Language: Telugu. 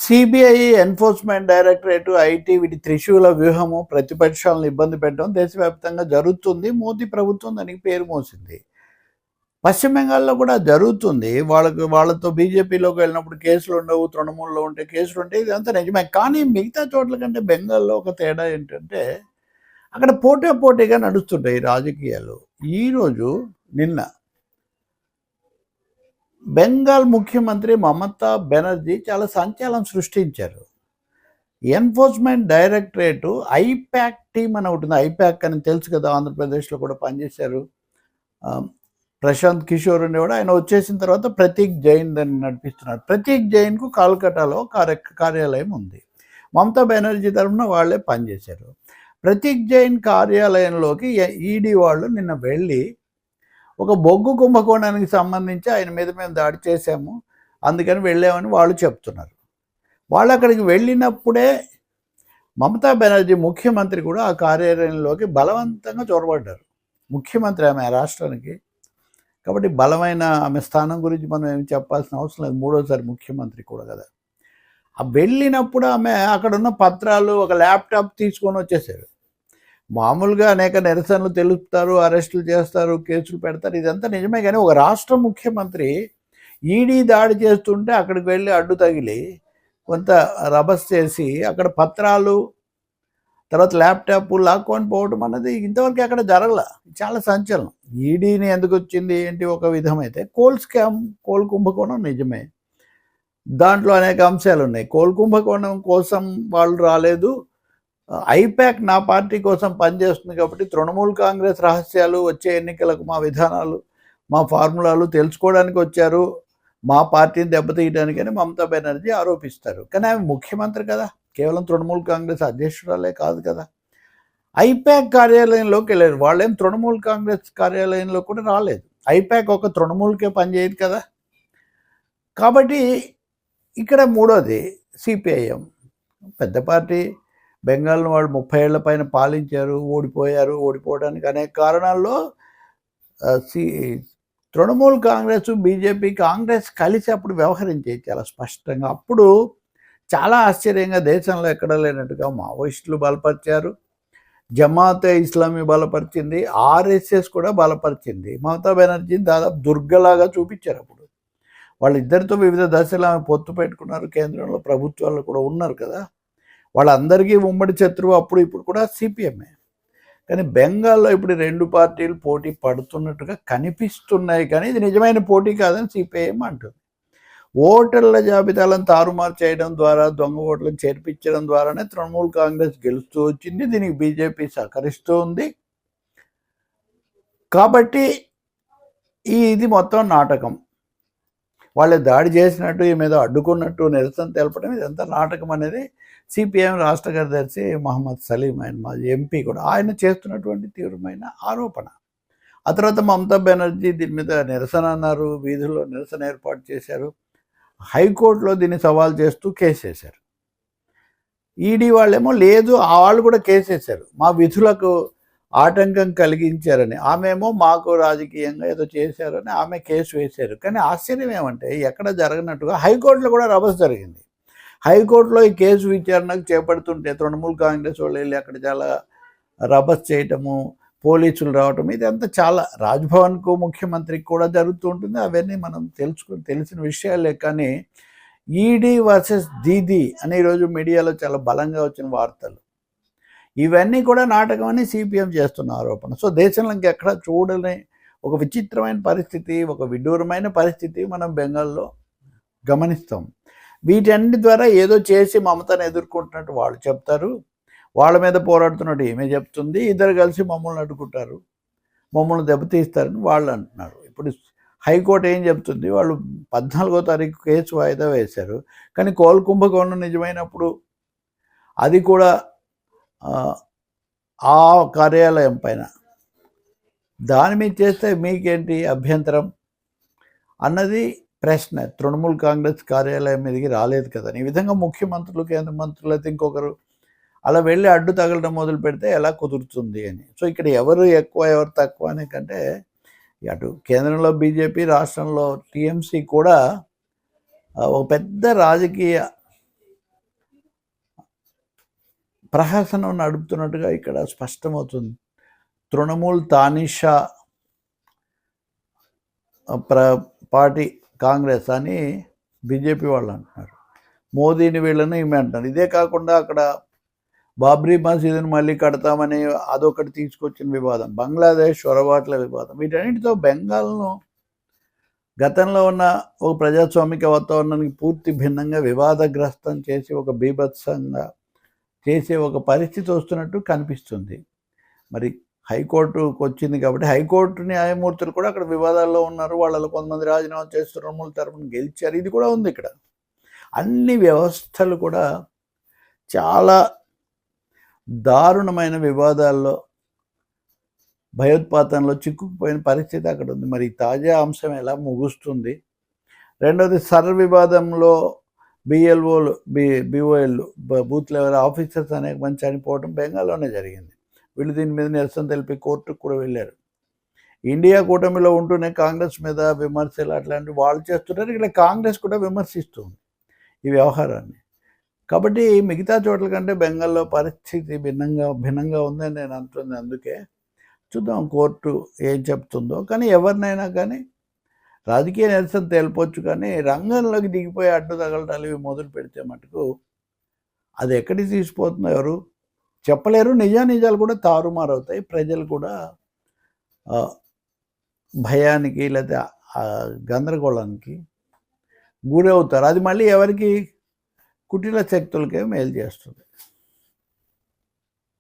సిబిఐ, ఎన్ఫోర్స్మెంట్ డైరెక్టరేట్, ఐటీ వీటి త్రిశూల వ్యూహము ప్రతిపక్షాలను ఇబ్బంది పెట్టడం దేశవ్యాప్తంగా జరుగుతుంది. మోదీ ప్రభుత్వం దానికి పేరు మోసింది. పశ్చిమ బెంగాల్లో కూడా జరుగుతుంది. వాళ్ళతో బీజేపీలోకి వెళ్ళినప్పుడు కేసులు ఉండవు, తృణమూల్లో ఉంటే కేసులు ఉంటాయి, ఇదంతా నిజమే. కానీ మిగతా చోట్ల కంటే బెంగాల్లో ఒక తేడా ఏంటంటే అక్కడ పోటీగా నడుస్తుంటాయి రాజకీయాలు. ఈరోజు నిన్న బెంగాల్ ముఖ్యమంత్రి మమతా బెనర్జీ చాలా సంచలనం సృష్టించారు. ఎన్ఫోర్స్మెంట్ డైరెక్టరేటు ఐపాక్ టీం అని ఉంటుంది. ఐపాక్ అని తెలుసు కదా, ఆంధ్రప్రదేశ్లో కూడా పనిచేశారు. ప్రశాంత్ కిషోర్ ఉండేవాడు, ఆయన వచ్చేసిన తర్వాత ప్రతీక్ జైన్ దాన్ని నడిపిస్తున్నారు. ప్రతీక్ జైన్కు కాల్కటాలో కార్యాలయం ఉంది. మమతా బెనర్జీ తరఫున వాళ్ళే పనిచేశారు. ప్రతీక్ జైన్ కార్యాలయంలోకి ఈడీ వాళ్ళు నిన్న వెళ్ళి ఒక బొగ్గు కుంభకోణానికి సంబంధించి ఆయన మీద మేము దాడి చేశాము, అందుకని వెళ్ళామని వాళ్ళు చెప్తున్నారు. వాళ్ళు అక్కడికి వెళ్ళినప్పుడే మమతా బెనర్జీ ముఖ్యమంత్రి కూడా ఆ కార్యాలయంలోకి బలవంతంగా చొరబడ్డారు. ముఖ్యమంత్రి ఆమె రాష్ట్రానికి, కాబట్టి బలమైన ఆమె స్థానం గురించి మనం ఏమి చెప్పాల్సిన అవసరం లేదు. మూడోసారి ముఖ్యమంత్రి కూడా కదా. ఆ వెళ్ళినప్పుడు ఆమె అక్కడున్న పత్రాలు, ఒక ల్యాప్టాప్ తీసుకొని వచ్చేసారు. మామూలుగా అనేక నిరసనలు తెలుపుతారు, అరెస్టులు చేస్తారు, కేసులు పెడతారు, ఇదంతా నిజమే. కానీ ఒక రాష్ట్ర ముఖ్యమంత్రి ఈడీ దాడి చేస్తుంటే అక్కడికి వెళ్ళి అడ్డు తగిలి కొంత రభస్ చేసి అక్కడ పత్రాలు, తర్వాత ల్యాప్టాప్ లాక్కొని పోవడం అన్నది ఇంతవరకు అక్కడ జరగల. చాలా సంచలనం. ఈడీని ఎందుకు వచ్చింది ఏంటి ఒక విధమైతే, కోల్ కుంభకోణం నిజమే, దాంట్లో అనేక అంశాలు ఉన్నాయి. కోల్ కుంభకోణం కోసం వాళ్ళు రాలేదు, ఐపాక్ నా పార్టీ కోసం పనిచేస్తుంది కాబట్టి తృణమూల్ కాంగ్రెస్ రహస్యాలు, వచ్చే ఎన్నికలకు మా విధానాలు, మా ఫార్ములాలు తెలుసుకోవడానికి వచ్చారు, మా పార్టీని దెబ్బతీయడానికని మమతా బెనర్జీ ఆరోపిస్తారు. కానీ ఆమె ముఖ్యమంత్రి కదా, కేవలం తృణమూల్ కాంగ్రెస్ అధ్యక్షురాలే కాదు కదా. ఐపాక్ కార్యాలయంలోకి వెళ్ళారు, వాళ్ళేం తృణమూల్ కాంగ్రెస్ కార్యాలయంలో కూడా రాలేదు. ఐపాక్ ఒక తృణమూల్కే పనిచేయదు కదా. కాబట్టి ఇక్కడ మూడోది సిపిఐఎం, పెద్ద పార్టీ. బెంగాల్ను వాళ్ళు 30 ఏళ్ల పైన పాలించారు, ఓడిపోయారు. ఓడిపోవడానికి అనేక కారణాల్లో తృణమూల్ కాంగ్రెస్, బీజేపీ, కాంగ్రెస్ కలిసి అప్పుడు వ్యవహరించేది చాలా స్పష్టంగా. అప్పుడు చాలా ఆశ్చర్యంగా దేశంలో ఎక్కడ లేనట్టుగా మావోయిస్టులు బలపరిచారు, జమాతే ఇస్లామీ బలపరిచింది, ఆర్ఎస్ఎస్ కూడా బలపరిచింది. మమతా బెనర్జీని దాదాపు దుర్గలాగా చూపించారు. అప్పుడు వాళ్ళిద్దరితో వివిధ దశలు ఆమె పొత్తు పెట్టుకున్నారు, కేంద్రంలో ప్రభుత్వాల్లో కూడా ఉన్నారు కదా. వాళ్ళందరికీ ఉమ్మడి శత్రువు అప్పుడు ఇప్పుడు కూడా సిపిఎంఏ. కానీ బెంగాల్లో ఇప్పుడు రెండు పార్టీలు పోటీ పడుతున్నట్టుగా కనిపిస్తున్నాయి, కానీ ఇది నిజమైన పోటీ కాదని సిపిఐఎం అంటుంది. ఓటర్ల జాబితాలను తారుమారు చేయడం ద్వారా, దొంగ ఓట్లను చేర్పించడం ద్వారానే తృణమూల్ కాంగ్రెస్ గెలుస్తూ వచ్చింది. దీనికి బీజేపీ సహకరిస్తూ ఉంది. కాబట్టి ఇది మొత్తం నాటకం. వాళ్ళు దాడి చేసినట్టు, ఈ మీద అడ్డుకున్నట్టు నిరసన తెలపడం, ఇదంతా నాటకం అనేది సిపిఐఎం రాష్ట్ర కార్యదర్శి మహమ్మద్ సలీం, ఆయన మాజీ ఎంపీ కూడా, ఆయన చేస్తున్నటువంటి తీవ్రమైన ఆరోపణ. ఆ తర్వాత మమతా బెనర్జీ దీని మీద నిరసన అన్నారు, వీధుల్లో నిరసన ఏర్పాటు చేశారు. హైకోర్టులో దీన్ని సవాల్ చేస్తూ కేసేశారు. ఈడీ వాళ్ళేమో లేదు, వాళ్ళు కూడా కేసేశారు, మా విధులకు ఆటంకం కలిగించారని. ఆమెమో మాకు రాజకీయంగా ఏదో చేశారని ఆమె కేసు వేశారు. కానీ ఆశ్చర్యం ఏమంటే ఎక్కడ జరగనట్టుగా హైకోర్టులో కూడా రభస జరిగింది. హైకోర్టులో ఈ కేసు విచారణకు చేపడుతుంటే తృణమూల్ కాంగ్రెస్ వాళ్ళు వెళ్ళి అక్కడ చాలా రభస్ చేయటము, పోలీసులు రావటం, ఇదంతా చాలా రాజ్భవన్కు ముఖ్యమంత్రికి కూడా జరుగుతూ ఉంటుంది. అవన్నీ మనం తెలిసిన విషయాలే. కానీ ఈడీ వర్సెస్ దీదీ అని ఈరోజు మీడియాలో చాలా బలంగా వచ్చిన వార్తలు, ఇవన్నీ కూడా నాటకం అని సిపిఎం చేస్తున్న ఆరోపణ. సో దేశంలో ఇంకెక్కడ చూడని ఒక విచిత్రమైన పరిస్థితి, ఒక విడ్డూరమైన పరిస్థితి మనం బెంగాల్లో గమనిస్తాం. వీటన్నిటి ద్వారా ఏదో చేసి మమతను ఎదుర్కొంటున్నట్టు వాళ్ళు చెప్తారు, వాళ్ళ మీద పోరాడుతున్నట్టు ఈమె చెప్తుంది, ఇద్దరు కలిసి మమ్మల్ని అడ్డుకుంటారు, మమ్మల్ని దెబ్బతీస్తారని వాళ్ళు అంటున్నారు. ఇప్పుడు హైకోర్టు ఏం చెప్తుంది, వాళ్ళు 14వ తారీఖు కేసు వాయిదా వేశారు. కానీ కోల్ కుంభకోణం నిజమైనప్పుడు అది కూడా ఆ కార్యాలయం పైన దాని మీద చేస్తే మీకేంటి అభ్యంతరం అన్నది ప్రశ్న. తృణమూల్ కాంగ్రెస్ కార్యాలయం మీదకి రాలేదు కదా. ఈ విధంగా ముఖ్యమంత్రులు, కేంద్ర మంత్రులు అయితే ఇంకొకరు అలా వెళ్ళి అడ్డు తగలడం మొదలు పెడితే ఎలా కుదురుతుంది అని. సో ఇక్కడ ఎవరు ఎక్కువ ఎవరు తక్కువ అనే కంటే, అటు కేంద్రంలో బీజేపీ, రాష్ట్రంలో టీఎంసీ కూడా ఒక పెద్ద రాజకీయ ప్రహసనం నడుపుతున్నట్టుగా ఇక్కడ స్పష్టమవుతుంది. తృణమూల్ తానిషా పార్టీ కాంగ్రెస్ అని బీజేపీ వాళ్ళు అంటున్నారు. మోదీని వీళ్ళని ఈమె అంటున్నారు. ఇదే కాకుండా అక్కడ బాబ్రీ మసీదుని మళ్ళీ కడతామని అదొకటి తీసుకొచ్చిన వివాదం, బంగ్లాదేశ్ చొరబాట్ల వివాదం, వీటన్నిటితో బెంగాల్ను గతంలో ఉన్న ఒక ప్రజాస్వామిక వాతావరణానికి పూర్తి భిన్నంగా వివాదగ్రస్తం చేసి ఒక బీభత్సంగా చేసే ఒక పరిస్థితి వస్తున్నట్టు కనిపిస్తుంది. మరి హైకోర్టుకు వచ్చింది కాబట్టి హైకోర్టు న్యాయమూర్తులు కూడా అక్కడ వివాదాల్లో ఉన్నారు. వాళ్ళలో కొంతమంది రాజీనామా చేసి తృణమూల తరపున గెలిచారు. ఇది కూడా ఉంది ఇక్కడ. అన్ని వ్యవస్థలు కూడా చాలా దారుణమైన వివాదాల్లో, భయోత్పాతంలో చిక్కుకుపోయిన పరిస్థితి అక్కడ ఉంది. మరి తాజా అంశం ఎలా ముగుస్తుంది? రెండవది సర్ వివాదంలో బిఎల్ఓలు బిఓఎల్లు బూత్ లెవెల్ ఆఫీసర్స్ అనేక మంది చనిపోవడం బెంగాల్లోనే జరిగింది. వీళ్ళు దీని మీద నిరసన తెలిపి కోర్టుకు కూడా వెళ్ళారు. ఇండియా కూటమిలో ఉంటూనే కాంగ్రెస్ మీద విమర్శలు అట్లాంటివి వాళ్ళు చేస్తున్నారు. ఇక్కడ కాంగ్రెస్ కూడా విమర్శిస్తుంది ఈ వ్యవహారాన్ని. కాబట్టి మిగతా చోట్ల కంటే బెంగాల్లో పరిస్థితి భిన్నంగా ఉందని నేను అంటుంది. అందుకే చూద్దాం కోర్టు ఏం చెప్తుందో. కానీ ఎవరినైనా కానీ రాజకీయ నిరసన తేలిపోవచ్చు, కానీ రంగంలోకి దిగిపోయి అడ్డు తగలటాలు ఇవి మొదలు పెడితే మటుకు అది ఎక్కడికి తీసిపోతుందో ఎవరు చెప్పలేరు. నిజాలు కూడా తారుమారవుతాయి. ప్రజలు కూడా భయానికి లేదా గందరగోళానికి గురవుతారు. అది మళ్ళీ ఎవరికి కుటిల శక్తులకే మేలు చేస్తుంది.